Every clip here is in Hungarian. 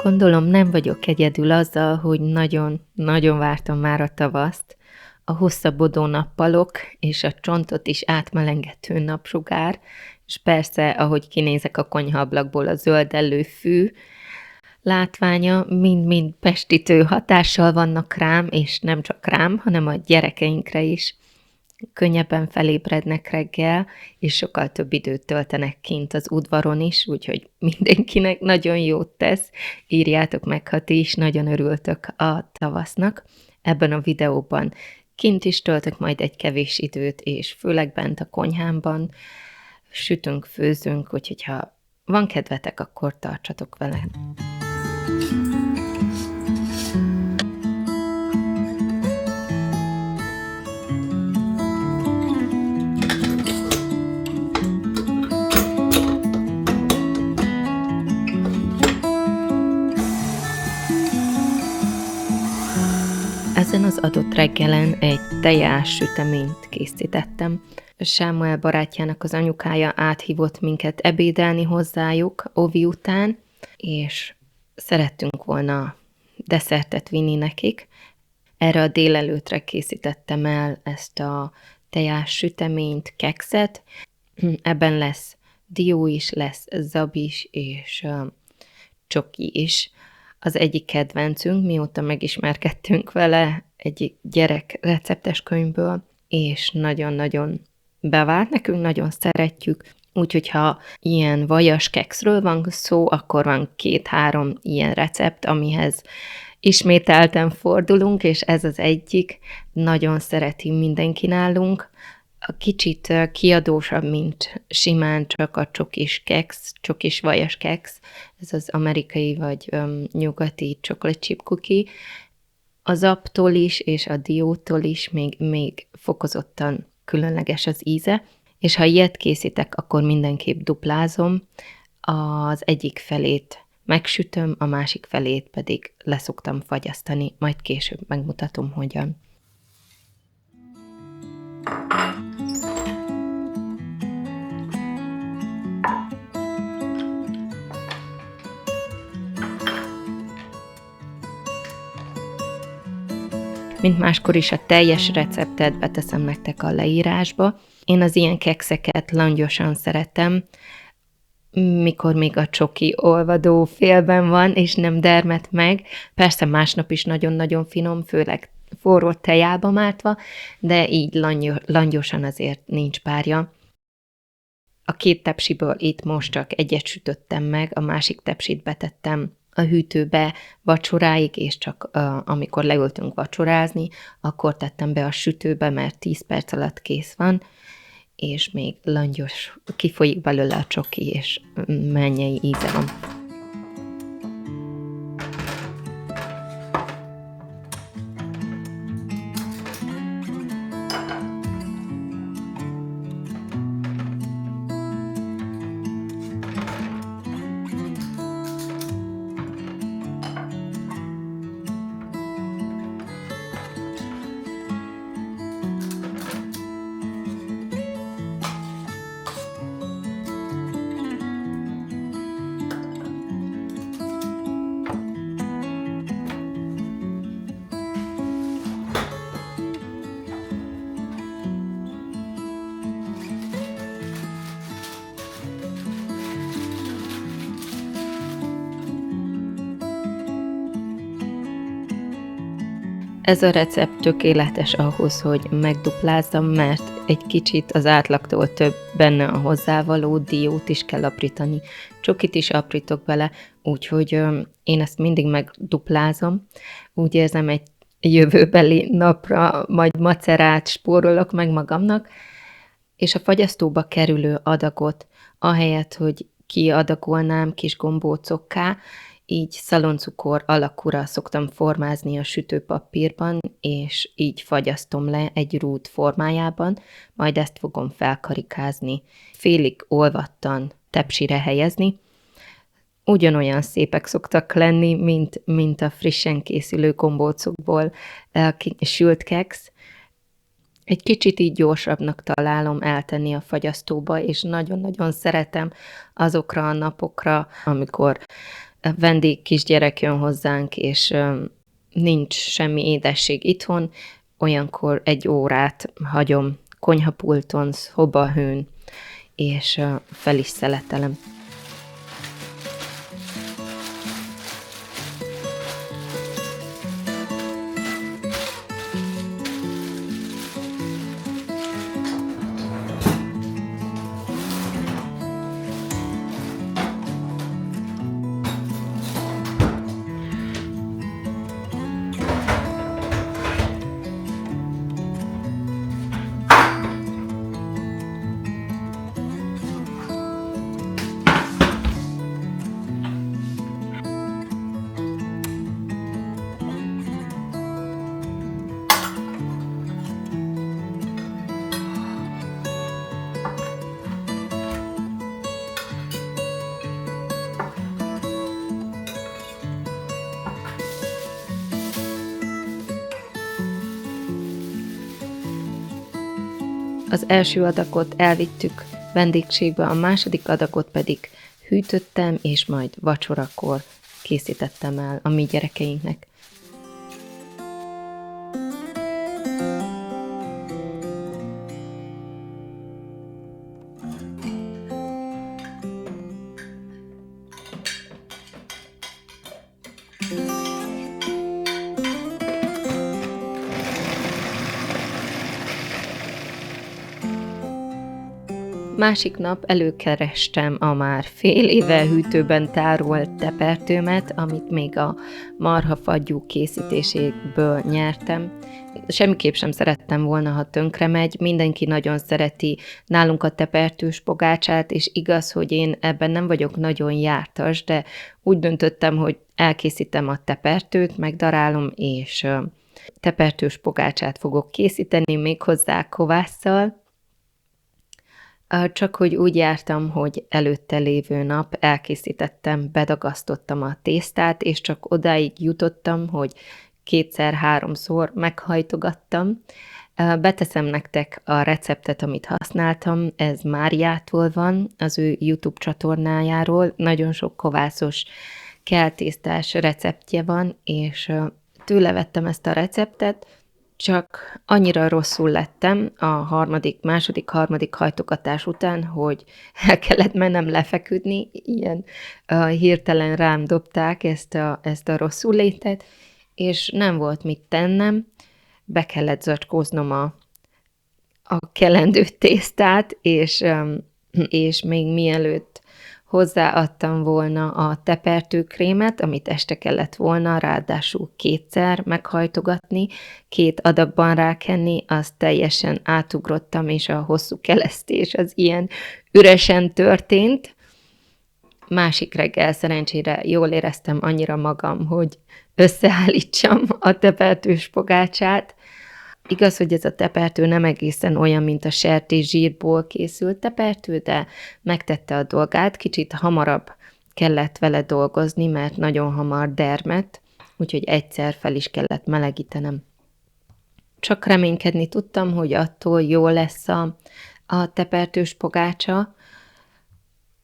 Gondolom nem vagyok egyedül azzal, hogy nagyon vártam már a tavaszt, a hosszabbodó nappalok és a csontot is átmelengető napsugár, és persze, ahogy kinézek a konyhaablakból a zöldellő fű, látványa mind-mind pestítő hatással vannak rám, és nem csak rám, hanem a gyerekeinkre is. Könnyebben felébrednek reggel, és sokkal több időt töltenek kint az udvaron is, úgyhogy mindenkinek nagyon jót tesz. Írjátok meg, ha ti is nagyon örültök a tavasznak. Ebben a videóban kint is töltök majd egy kevés időt, és főleg bent a konyhámban sütünk, főzünk, úgyhogy ha van kedvetek, akkor tartsatok velem. Ezen az adott reggelen egy tejás süteményt készítettem. Sámuel barátjának az anyukája áthívott minket ebédelni hozzájuk ovi után, és szerettünk volna desszertet vinni nekik. Erre a délelőtre készítettem el ezt a tejás süteményt, kekszet. Ebben lesz dió is, lesz zab is, és csoki is. Az egyik kedvencünk, mióta megismerkedtünk vele, egy gyerek receptes könyvből, és nagyon-nagyon bevált nekünk, nagyon szeretjük. Úgyhogy ha ilyen vajas kekszről van szó, akkor van 2-3 ilyen recept, amihez ismételten fordulunk, és ez az egyik. Nagyon szereti mindenki nálunk. A kicsit kiadósabb, mint simán csak a csokis keksz, csokis vajas keksz, ez az amerikai vagy nyugati chocolate chip cookie. Az aptól is és a diótól is még fokozottan különleges az íze, és ha ilyet készítek, akkor mindenképp duplázom, az egyik felét megsütöm, a másik felét pedig leszoktam fagyasztani, majd később megmutatom, hogyan. Mint máskor is a teljes receptet beteszem nektek a leírásba. Én az ilyen kekszeket langyosan szeretem, mikor még a csoki olvadó félben van, és nem dermed meg. Persze másnap is nagyon-nagyon finom, főleg forró tejába mártva, de így langyosan azért nincs párja. A 2 tepsiből itt most csak egyet sütöttem meg, a másik tepsit betettem a hűtőbe vacsoráig, és csak amikor leültünk vacsorázni, akkor tettem be a sütőbe, mert 10 perc alatt kész van, és még langyos, kifolyik belőle a csoki, és mennyei íze van. Ez a recept tökéletes ahhoz, hogy megduplázzam, mert egy kicsit az átlagtól több benne a hozzávaló, diót is kell aprítani, csokit is aprítok bele, úgyhogy én ezt mindig megduplázom. Úgy érzem, egy jövőbeli napra majd macerát spórolok meg magamnak, és a fagyasztóba kerülő adagot, ahelyett, hogy kiadagolnám kis gombócokká, így szaloncukor alakúra szoktam formázni a sütőpapírban, és így fagyasztom le egy rút formájában, majd ezt fogom felkarikázni, félig olvattan tepsire helyezni. Ugyanolyan szépek szoktak lenni, mint a frissen készülő gombócokból sült keksz. Egy kicsit így gyorsabbnak találom eltenni a fagyasztóba, és nagyon-nagyon szeretem azokra a napokra, amikor vendég kisgyerek jön hozzánk, és nincs semmi édesség itthon, olyankor 1 órát hagyom konyhapulton, szobahőn, és fel is szeletelem. Az első adagot elvittük vendégségbe, a második adagot pedig hűtöttem, és majd vacsorakor készítettem el a mi gyerekeinknek. Másik nap előkerestem a már fél éve hűtőben tárolt tepertőmet, amit még a marhafagyú készítéséből nyertem. Semmiképp sem szerettem volna, ha tönkre megy, mindenki nagyon szereti nálunk a tepertős pogácsát, és igaz, hogy én ebben nem vagyok nagyon jártas, de úgy döntöttem, hogy elkészítem a tepertőt, megdarálom, és tepertős pogácsát fogok készíteni, méghozzá kovásszal. Csak hogy úgy jártam, hogy előtte lévő nap elkészítettem, bedagasztottam a tésztát, és csak odáig jutottam, hogy 2-3-szor meghajtogattam. Beteszem nektek a receptet, amit használtam, ez Máriától van, az ő YouTube csatornájáról, nagyon sok kovászos keltésztás receptje van, és tőle vettem ezt a receptet, csak annyira rosszul lettem a második, harmadik hajtogatás után, hogy el kellett mennem lefeküdni, ilyen hirtelen rám dobták ezt a rosszul létet, és nem volt mit tennem, be kellett zacskóznom a kelendő tésztát, és még mielőtt hozzáadtam volna a tepertőkrémet, amit este kellett volna, ráadásul 2-szer meghajtogatni, 2 adagban rákenni, azt teljesen átugrottam, és a hosszú kelesztés az ilyen üresen történt. Másik reggel szerencsére jól éreztem annyira magam, hogy összeállítsam a tepertős pogácsát. Igaz, hogy ez a tepertő nem egészen olyan, mint a sertészsírból készült tepertő, de megtette a dolgát, kicsit hamarabb kellett vele dolgozni, mert nagyon hamar dermedt, úgyhogy egyszer fel is kellett melegítenem. Csak reménykedni tudtam, hogy attól jó lesz a tepertős pogácsa,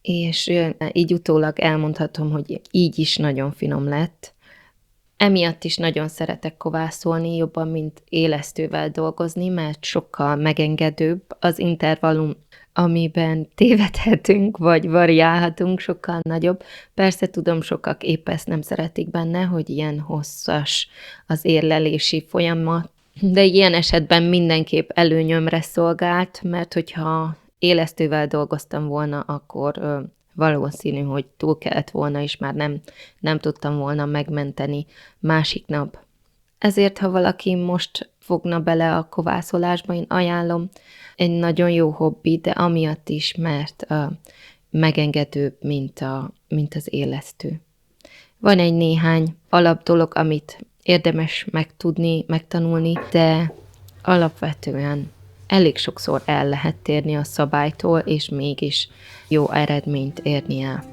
és így utólag elmondhatom, hogy így is nagyon finom lett. Emiatt is nagyon szeretek kovászolni, jobban, mint élesztővel dolgozni, mert sokkal megengedőbb az intervallum, amiben tévedhetünk, vagy variálhatunk, sokkal nagyobb. Persze tudom, sokak épp ezt nem szeretik benne, hogy ilyen hosszas az érlelési folyamat, de ilyen esetben mindenképp előnyömre szolgált, mert hogyha élesztővel dolgoztam volna, akkor valószínű, hogy túl kellett volna, és már nem tudtam volna megmenteni másik nap. Ezért, ha valaki most fogna bele a kovászolásba, én ajánlom, egy nagyon jó hobbi, de amiatt is, mert megengedőbb, mint az élesztő. Van egy néhány alapdolog, amit érdemes megtudni, megtanulni, de alapvetően elég sokszor el lehet térni a szabálytól, és mégis jó eredményt érni el.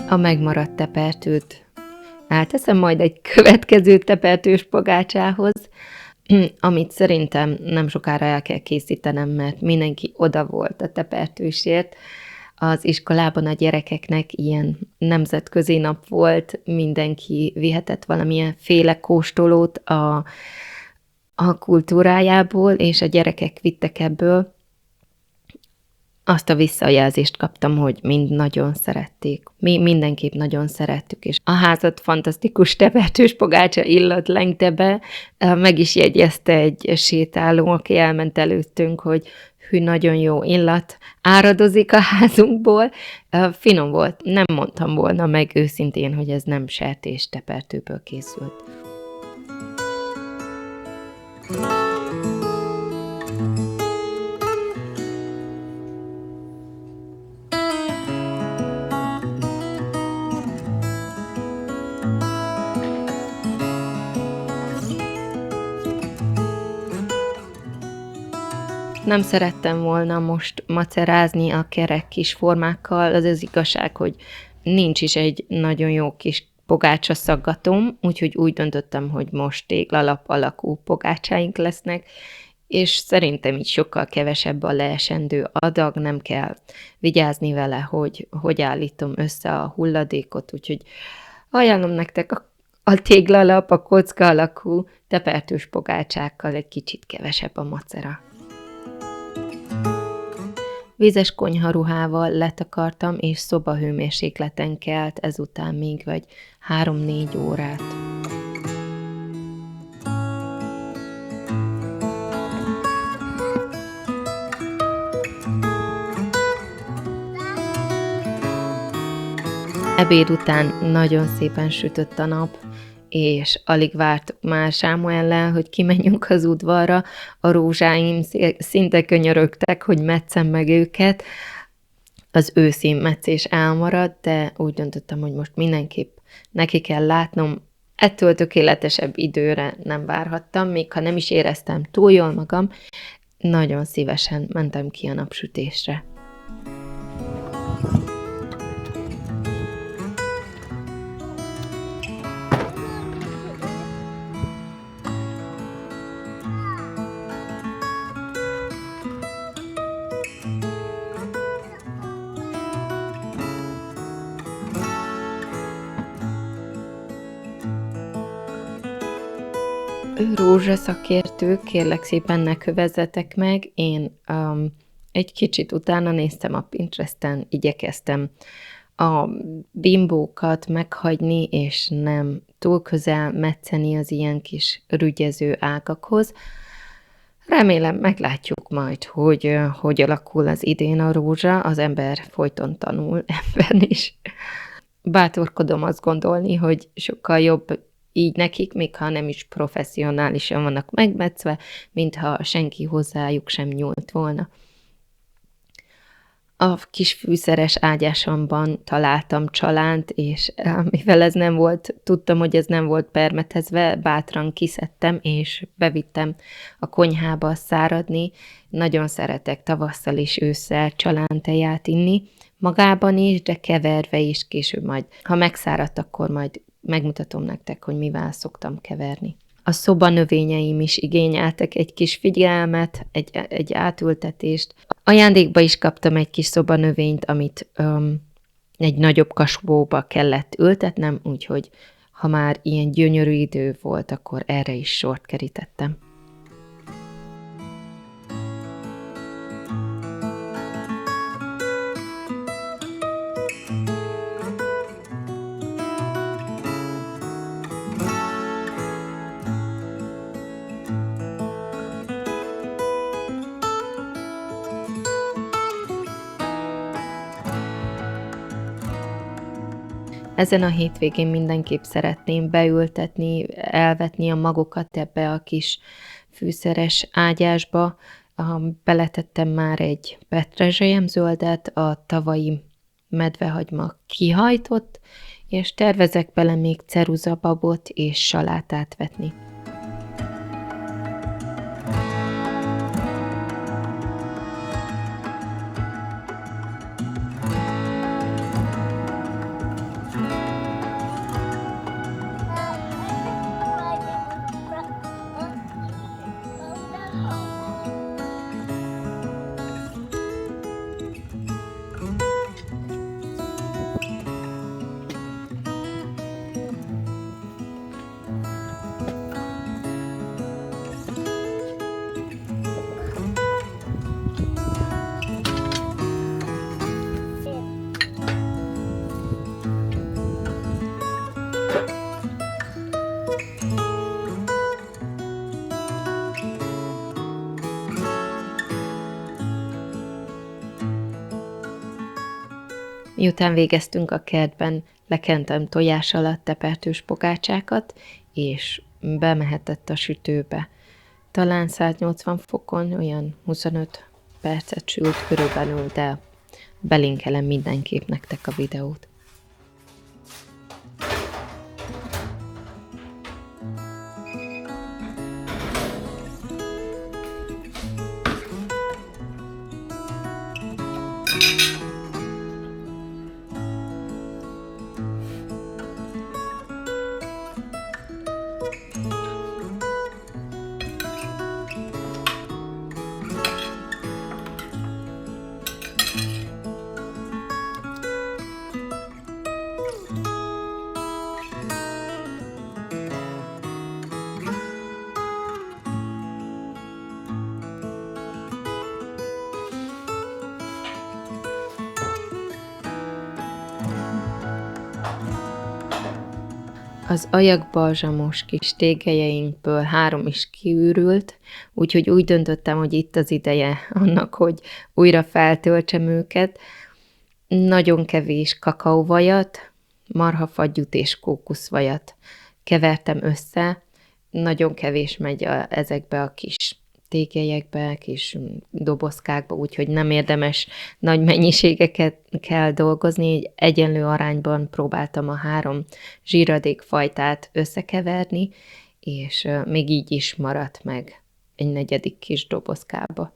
A megmaradt tepertőt elteszem majd egy következő tepertős pogácsához, amit szerintem nem sokára el kell készítenem, mert mindenki oda volt a tepertősért. Az iskolában a gyerekeknek ilyen nemzetközi nap volt, mindenki vihetett valamilyen féle kóstolót a kultúrájából, és a gyerekek vittek ebből. Azt a visszajelzést kaptam, hogy mind nagyon szerették. Mi mindenképp nagyon szerettük, és a házat fantasztikus tepertős pogácsa illat lengte be. Meg is jegyezte egy sétáló, aki elment előttünk, hogy hű, nagyon jó illat áradozik a házunkból. Finom volt, nem mondtam volna meg őszintén, hogy ez nem sertés tepertőből készült. Nem szerettem volna most macerázni a kerek kis formákkal, az igazság, hogy nincs is egy nagyon jó kis pogácsa szaggatom, úgyhogy úgy döntöttem, hogy most téglalap alakú pogácsáink lesznek, és szerintem így sokkal kevesebb a leesendő adag, nem kell vigyázni vele, hogy állítom össze a hulladékot, úgyhogy ajánlom nektek a téglalap, a kocka alakú tepertős pogácsákkal egy kicsit kevesebb a macera. Vízes konyharuhával letakartam, és szobahőmérsékleten kelt ezután még vagy 3-4 órát. Ebéd után nagyon szépen sütött a nap, és alig vártuk már Sámuellel, hogy kimenjünk az udvarra, a rózsáim szinte könyörögtek, hogy metszem meg őket. Az őszi meccés elmaradt, de úgy döntöttem, hogy most mindenképp neki kell látnom. Ettől tökéletesebb időre nem várhattam, még ha nem is éreztem túl jól magam, nagyon szívesen mentem ki a napsütésre. Rózsaszakértő, kérlek szépen ne kövezzetek meg, én egy kicsit utána néztem a Pinteresten, igyekeztem a bimbókat meghagyni, és nem túl közel metszeni az ilyen kis rügyező ágakhoz. Remélem meglátjuk majd, hogy alakul az idén a rózsa, az ember folyton tanul ebben is. Bátorkodom azt gondolni, hogy sokkal jobb így nekik, még ha nem is professzionálisan vannak megmetszve, mintha senki hozzájuk sem nyúlt volna. A kis fűszeres ágyásomban találtam csalánt, és mivel ez nem volt, tudtam, hogy ez nem volt permetezve, bátran kiszedtem, és bevittem a konyhába száradni. Nagyon szeretek tavasszal és ősszel csalánteját inni, magában is, de keverve is, később majd, ha megszáradt, akkor majd megmutatom nektek, hogy mivel szoktam keverni. A szobanövényeim is igényeltek egy kis figyelmet, egy átültetést. Ajándékba is kaptam egy kis szobanövényt, amit egy nagyobb kasbóba kellett ültetnem, úgyhogy ha már ilyen gyönyörű idő volt, akkor erre is sort kerítettem. Ezen a hétvégén mindenképp szeretném beültetni, elvetni a magokat ebbe a kis fűszeres ágyásba. Beletettem már egy petrezselyemzöldet, a tavalyi medvehagyma kihajtott, és tervezek bele még ceruzababot és salátát vetni. Miután végeztünk a kertben, lekentem tojás alatt tepertős pogácsákat, és bemehetett a sütőbe. Talán 180 fokon, olyan 25 percet sült körülbelül, de belinkelem mindenképp nektek a videót. Az ajakbalzsamos kis tégelyeinkből 3 is kiürült, úgyhogy úgy döntöttem, hogy itt az ideje annak, hogy újra feltöltsem őket. Nagyon kevés kakaóvajat, marhafagyút és kókuszvajat kevertem össze, nagyon kevés megy ezekbe a kis tégelyekbe, kis dobozkákba, úgyhogy nem érdemes nagy mennyiségeket kell dolgozni, így egyenlő arányban próbáltam a 3 zsíradékfajtát összekeverni, és még így is maradt meg egy 4. kis dobozkába.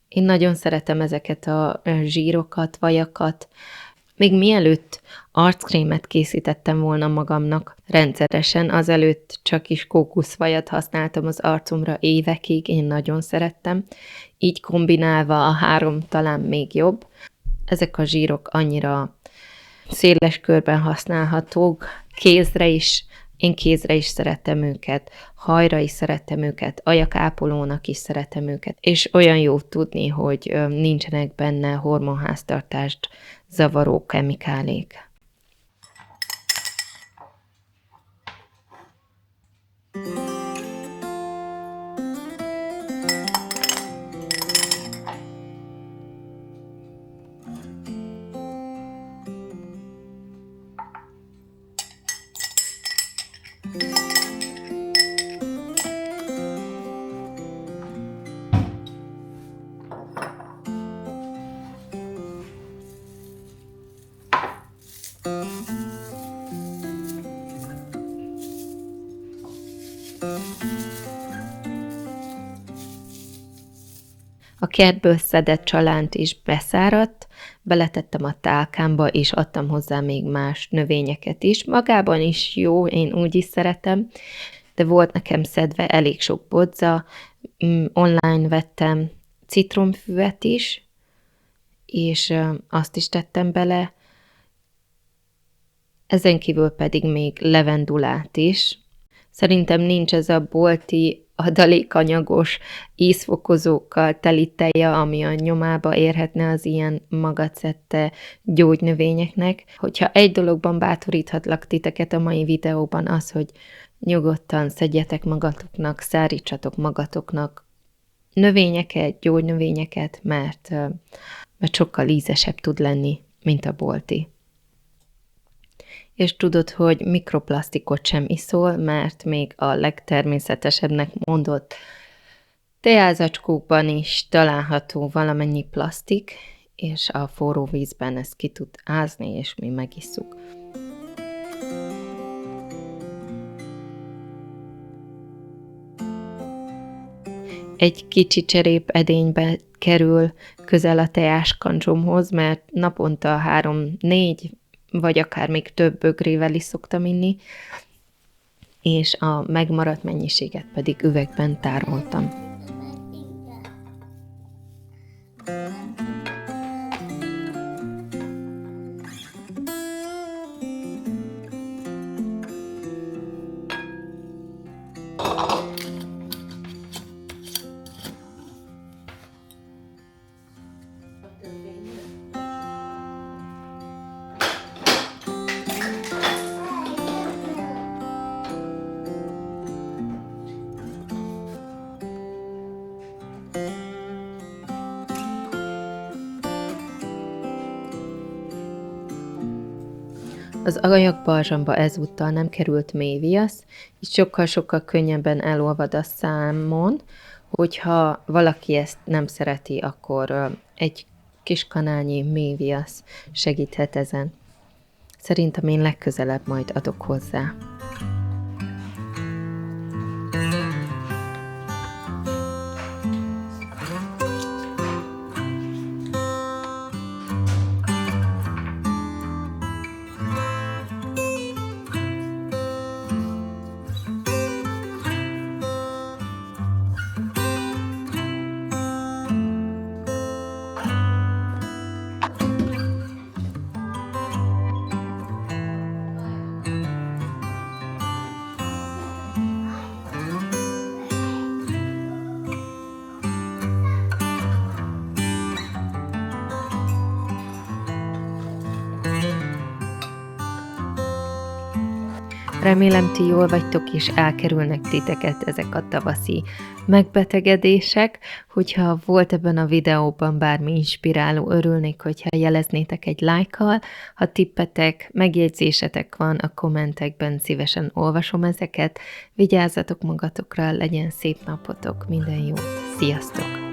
Én nagyon szeretem ezeket a zsírokat, vajakat. Még mielőtt arckrémet készítettem volna magamnak rendszeresen, azelőtt csak is kókuszvajat használtam az arcomra évekig, én nagyon szerettem. Így kombinálva a 3 talán még jobb. Ezek a zsírok annyira széles körben használhatók, kézre is, én kézre is szeretem őket, hajra is szeretem őket, ajakápolónak is szeretem őket, és olyan jó tudni, hogy nincsenek benne hormonháztartást zavaró kemikálék. A kertből szedett csalánt is beszáradt, beletettem a tálkámba, és adtam hozzá még más növényeket is. Magában is jó, én úgy is szeretem, de volt nekem szedve elég sok bodza, online vettem citromfüvet is, és azt is tettem bele, ezen kívül pedig még levendulát is. Szerintem nincs ez a bolti adalékanyagos ízfokozókkal teli teja, ami a nyomába érhetne az ilyen magacette gyógynövényeknek. Hogyha egy dologban bátoríthatlak titeket a mai videóban, az, hogy nyugodtan szedjetek magatoknak, szárítsatok magatoknak növényeket, gyógynövényeket, mert sokkal ízesebb tud lenni, mint a bolti. és tudod, hogy mikroplasztikot sem iszol, mert még a legtermészetesebbnek mondott teázacskókban is található valamennyi plasztik, és a forró vízben ezt ki tud ázni, és mi megisszuk. Egy kicsi cserép edénybe kerül közel a teáskancsomhoz, mert naponta 3-4, vagy akár még több bögrével is szoktam inni, és a megmaradt mennyiséget pedig üvegben tároltam. Az aljagbalzsamba ezúttal nem került méhviasz, így sokkal-sokkal könnyebben elolvad a számon, hogyha valaki ezt nem szereti, akkor egy kis kanálnyi méhviasz segíthet ezen. Szerintem én legközelebb majd adok hozzá. Remélem, ti jól vagytok, és elkerülnek titeket ezek a tavaszi megbetegedések. Hogyha volt ebben a videóban bármi inspiráló, örülnék, hogyha jeleznétek egy lájkkal. Ha tippetek, megjegyzésetek van a kommentekben, szívesen olvasom ezeket. Vigyázzatok magatokra, legyen szép napotok, minden jót, sziasztok!